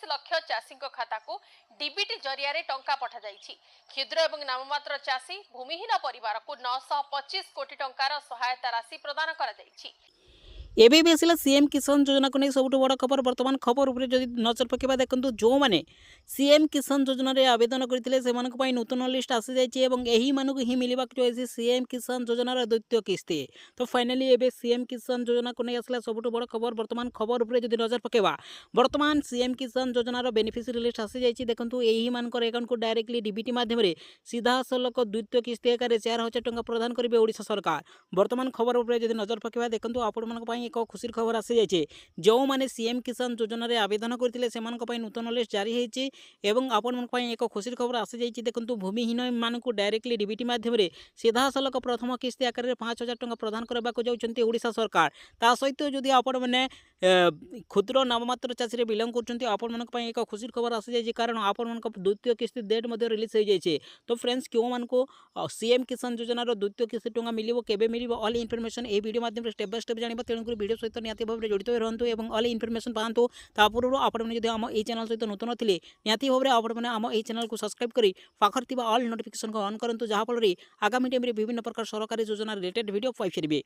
लाख चाषी खाता को डीबीटी जरिया टंका पठा जाइछि। क्षुद्र और नाममात्र चाषी भूमिहीन परिवार को 925 कोटी टंकार सहायता राशि प्रदान करा जाइछि। एबे भी आसला सीएम किसान योजना को नहीं सब बड़ खबर। बर्तमान खबर उपर जदि नजर पकेबा देखंतु जो माने सीएम किसान योजना रे आवेदन करथिले सेमानक पई नूतन लिस्ट आसी जायछि एवं एही मानक ही मिलिबाक जोइछि सीएम किसान योजना रे द्वितीय किस्ती। तो फाइनली एबे सीएम किसान योजना को नहीं आसला सब बड़ खबर। बर्तमान खबर उपर जदि नजर पकेबा बर्तमान सीएम किसान योजना रो बेनिफिशियरी लिस्ट आसी जायछि। देखंतु एही मानकर अकाउंट को डायरेक्टली डीबीटी माध्यम रे सीधा सलक द्वितीय किस्ती आकार 4000 टंका प्रदान करिवे ओडिशा सरकार। बर्तमान खबर उपर जदि नजर पकेबा देखंतु आपण मानक पई एक खुशी खबर आसी जाइए। जो मैंने सीएम किसान योजना रे आवेदन करते से नूतन लिस्ट जारी होती एवं आपण एक खुशी खबर आसी जाइए। देखो भूमिहीन मान डायरेक्टली डीबीटी माध्यम सीधा सलक प्रथम किस्ती आकार 5000 टंका प्रदान करने जाऊँच ओडिशा सरकार। ता सहित जदि आपण मैंने क्षुद्र नाममात्र चाषी बिलंग कर एक खुशी खबर आसी जाइए कारण आपण द्वितीय किस्ती डेट रिलीज हो जाइए। तो फ्रेंड्स क्यों मान को सीएम किसान योजना द्वितीय किस्ती टंका मिल केबे मिल ऑल इनफॉरमेशन ए वीडियो माध्यम स्टेप बाय स्टेप जानिबा। तेणुक वीडियो सहित निहाती भाव में जड़ित रहतु और ऑल इनफॉरमेशन पातु। पूर्व आपड़ी आम यही चैनल सहित नूतन थे निहाती भाव में आपने आम यही चैनल को सब्सक्राइब कर पाखर ऑल नोटिफिकेशन को ऑन करूँ जहाँफल आगामी टाइम विभिन्न प्रकार सरकारी योजना रिलेटेड वीडियो पाइपर।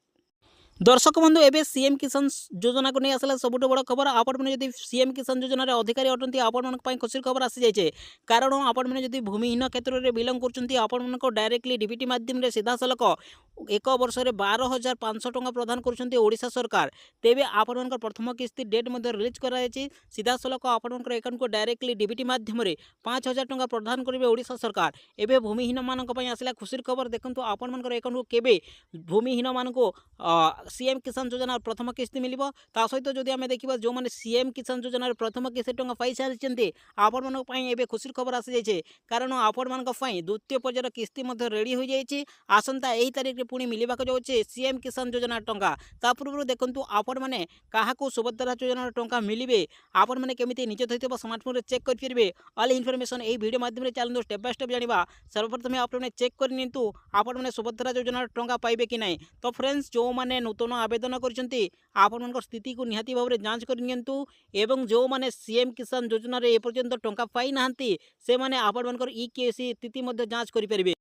दर्शक बंधु एबे सीएम किसान योजना को नहीं आसला सबुठ बड़ खबर। आपने जब सीएम किसान योजना अधिकारी अटंती आपण खुशी खबर आसी जाइए कारण आपने जब भूमिहीन क्षेत्र में बिलंग कर डायरेक्टली डीबीटी माध्यम सीधा सलक एक वर्ष में 12,500 टंका प्रदान कर ओडिशा सरकार। तेबे आपण प्रथम किस्ती डेट रिलीज कराई सीधा सलक आपण अकाउंट को डायरेक्टली डीबीटी माध्यम 5,000 टंका प्रदान करेंगे ओडिशा सरकार। एबे भूमिहीन मान आसला खुशी खबर। देखो आपण अकाउंट को केबे भूमिहीन मान को सीएम किसान योजना प्रथम किस्ती मिल सहित जदि आम देखा जो मैंने सीएम किसान योजना प्रथम किस्ती टंका पाई सारी आपण खुशी खबर आसी जाइए कारण आपण मान द्वितीय पर्यायर किस्ती रेडी हो जाइए। आसंता यही तारीख में पुणी मिलवाक जाऊँचे सीएम किसान योजना टंका। ता पूर्व देखु आपण मैंने क्या सुभद्रा योजना टंका मिले आपण मैंने केमी निज सहित स्मार्टफोन में चेक करेंगे ऑल इनफॉरमेशन यही वीडियो माध्यम चलते स्टेप बाय स्टेप जाना। सर्वप्रथम आपने चेक करनी आपण मैंने सुभद्रा योजना टंका पाइबे कि नहीं। तो फ्रेंड्स जो मैंने नूतन आवेदन कर स्थिति को निहाती भाव में जांच करनियंतु एवं जो मैंने सीएम किसान योजना रे एपर्यंत टंका पाई नाहंती से माने आपनकर ईकेसी स्थिति जांच करेंगे।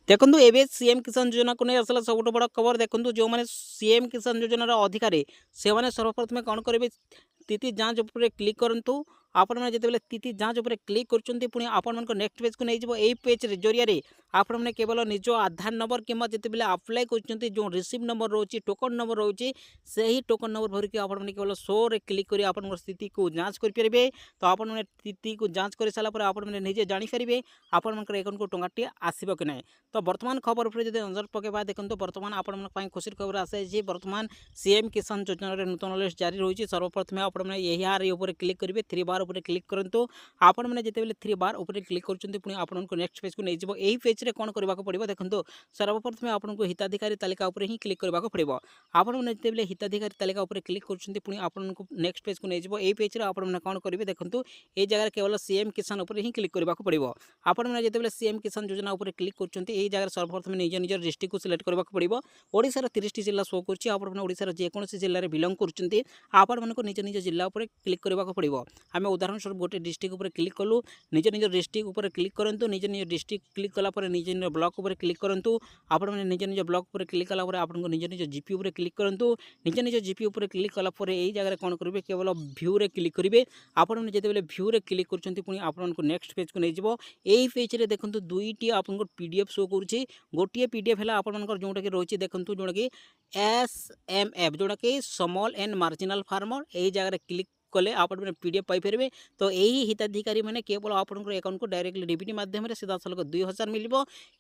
देखो एवं सीएम किसान योजना को नहीं आसला सब बड़ खबर। देखो जो मैंने सीएम किसान योजना अधिकारी से सर्वप्रथम कौन करेंगे स्थिति जांच उपर क्लिक करूँ। आपण मैंने जिते स्थिति जांच उपर क्लिक करुँच आपण नेक्स्ट पेज को नहीं यही पेज जरिए आपण मैंने केवल निज आधार नंबर कि जिते अप्लाई कर जो रिसीव नंबर रोचे टोकन नंबर रोचे से ही टोकन नंबर भरिक आपने केवल शो रे क्लिक कर आप स्थिति को जांच करेंगे। तो आप स्थिति को जांच कर सारापर आपने निजे जानीपारे आपण अकाउंट को टंकाटी आसब कि ना। तो बर्तमान खबर उपर जब नजर पकेबा देखो बर्तमान आपण खुशी खबर आसाई बर्तमान सीएम किसान योजना नूतन लिस्ट जारी रही। सर्वप्रथम आपने यही ऊपर क्लिक करेंगे 3 बार उपर क्लिक करूँ। आपण मैंने जिते 3 बार उपर क्लिक कर आपको नेक्स्ट पेज को नहीं यही पेज रे कौन करने पड़ो। देखो सर्वप्रथम आपको हिताधिकारी तालिका उपर ही क्लिक करने पड़ो। आपने जिते हिताधिकारी तालिका उपर क्लिक कर आपको नेक्स्ट पेज को नहीं यही पेज रे आपने कौन करेंगे। देखो ये जगह केवल सीएम किसान उपर ही क्लिक करने पड़ो। आपने जिते सीएम किसान योजना उपर क्लिक कर जगह सर्वप्रथम निज निज डिस्ट्रिक्ट को सिलेक्ट करने पड़ो। ओडिशार 30 जिला शो कर ओडिशार जेकोसी जिले में बिलंग कर निज निज जिला उपर क्लिक करने पड़ो। आम उदाहरण स्वरूप गोटे डिस्ट्रिक्ट उपर क्लिक कलु निज निज डिस्ट्रिक्ट उपर क्लिक करूँ। निज निज डिस्ट्रिक्ट क्लिक कलापर निज निज ब्लॉक उपर क्लिक करूँ। आपने निज निज ब्लॉक उपर क्लिक कलापर आपको निज निज जीपी उपर क्लिक करूँ। निज निज जीपी उपर क्लिक कलापर यही जगह कौन करेंगे केवल भ्यू रे क्लिक करेंगे। आपने जिते भ्यू रे क्लिक कर आपको नेक्स्ट पेज को नहीं यही पेज रे देखो दुईटी आपको पीडीएफ शो करुँचे। गोटे पीडीएफ है आपंकर जोटा कि रही देखो जोटा कि SMF जोटा कि स्मॉल एंड मार्जिनल फार्मर यही जगह क्लिक कले आप पीडीएफ पाइपर। तो यही हिताधिकारी मैंने केवल आप अकाउंट को डायरेक्टली डीबीटी माध्यम सीधा सलक 2000 मिल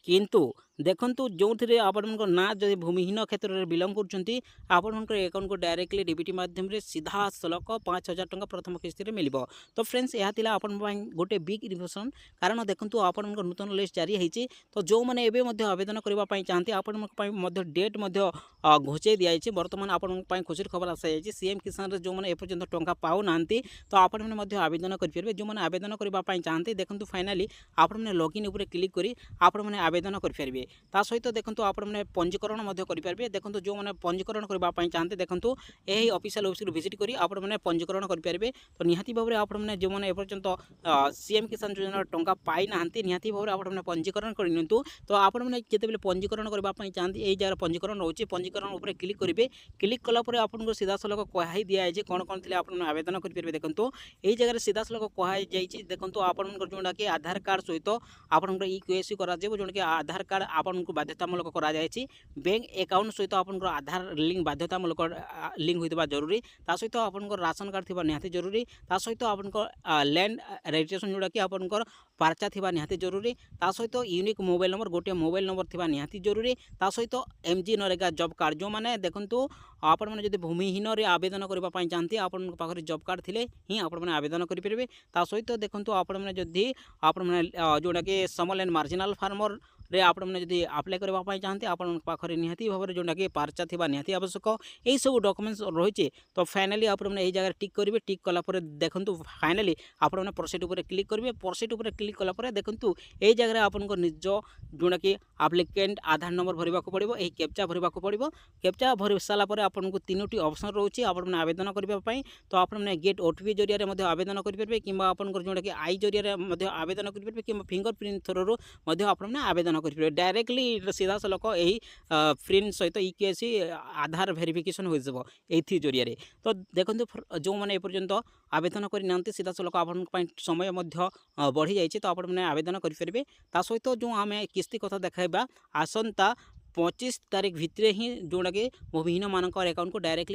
किंतु देखु जो थे आपण ना जब भूमिहीन क्षेत्र में बिलंग कर अकाउंट को डायरेक्टली डीबीटी माध्यम सीधा सलक 5000 टंका प्रथम किस्ती मिल। तो फ्रेंड्स यह गोटे बिग इन्फॉर्मेशन कारण देखो आपण नूतन लिस्ट जारी होती। तो जो मैंने एवं आवेदन करने चाहते आपण डेट घोषाई दिखाई बर्तमान आपण खुशी खबर आसाई सीएम किसान जो मैंने एपर्यंत टंका पाऊ नांती तो आपण माने मध्य आवेदन करि परबे। जो माने आवेदन करबा पई चाहते देखंतु फाइनली आपण माने लॉगिन ऊपर क्लिक करी आपण माने आवेदन करि परबे। ता सहित देखंतु आपण माने पंजीकरण मध्य करि परबे। देखंतु जो माने पंजीकरण करबा पई चाहते देखंतु एही ऑफिशियल वेबसाइट विजिट करी आपण माने पंजीकरण करि परबे। तो निहाती भाबरे आपण माने जो माने एपर्यंत सीएम किसान योजना टंका पाई नाहंती निहाती भाबरे आपण माने पंजीकरण करि नियंतु। तो आपण माने जेतेबेले पंजीकरण करबा पई चाहते एही जगह पंजीकरण रहउची पंजीकरण ऊपर क्लिक करिवे। क्लिक कला परे आपनको सीधा सलक कहाई दिया जे कोन कोन थिले आपण आवेदन करि परबे। देखंतु एही जगह सीधा सलक कहाई जाईची देखंतु आपनको जोंडा के आधार कार्ड सहित आपनको ईकेवाईसी करा जेबो जोंडा के आधार कार्ड आपनको बाध्यतामूलक करा जायछि। बैंक अकाउंट सहित आपनको आधार लिंक बाध्यतामूलक लिंक होइतबा जरूरी। ता सहित आपनको राशन कार्ड थिबा निहाती जरूरी। ता सहित आपनको लैंड रजिस्ट्रेशन जोड़ा कि आपनकर पार्चा थिबा निहाती जरूरी। ता सहित यूनिक मोबाइल नंबर गोटे मोबाइल नंबर थिबा निहाती जरूरी। ता सहित एमजी नरेगा जॉब कार्ड जो माने देखंतु आपण माने जदि भूमिहीन रे आवेदन करबा पई चाहती आपण पाखरे जॉब कार्ड थिले ही आपण माने आवेदन करि परबे। ता सहित देखंतु आपण माने जदि आपण माने जोड़ा कि स्मॉल एंड मार्जिनल फार्मर रे आपण माने जदि अप्लाई करबा पई चाहते आपण पाखरे निहाती भाबरे जोंडा कि पार्चा थिबा निहाती आवश्यक। एई सब डॉक्यूमेंट्स रहिचे। तो फाइनली आपण माने एई जगह टिक करिवे। टिक कला परे देखंतु फाइनली आपण माने प्रोसीड ऊपर क्लिक करिवे। प्रोसीड ऊपर क्लिक कला परे देखंतु एई जगह आपनको निज जोंडा कि एप्लिकेंट आधार नंबर भरिबा को पड़िबो। एई कैप्चा भरिबा को पड़िबो। कैप्चा भरि साला परे आपनको तीनोटी ऑप्शन रहउची आपण माने आवेदन करबा पई। तो आपण माने गेट ओटीपी जरिया रे मध्ये आवेदन करि परबे किबा आपनको जोंडा कि आई जरिया रे मध्ये आवेदन करि परबे किबा फिंगरप्रिंट थ्रू मध्ये आपण माने आवेदन करि परबे। डायरेक्टली सीधा सलक एही प्रिंट सहित ईकेवाईसी आधार वेरिफिकेशन होई जबो एथि जरिया रे। तो देखंतु जो माने ए पर्यंत आवेदन करि नांती सीधा सलक आपण पई समय मध्य बढ़ी जाइछि। तो आपण माने आवेदन करि परबे। ता सहित जो आमे किस्ती कथा देखाइबा आसंता 25 तारीख भितरे ही जोड़ा कि भूमिहीन मानकर अकाउंट को डायरेक्टली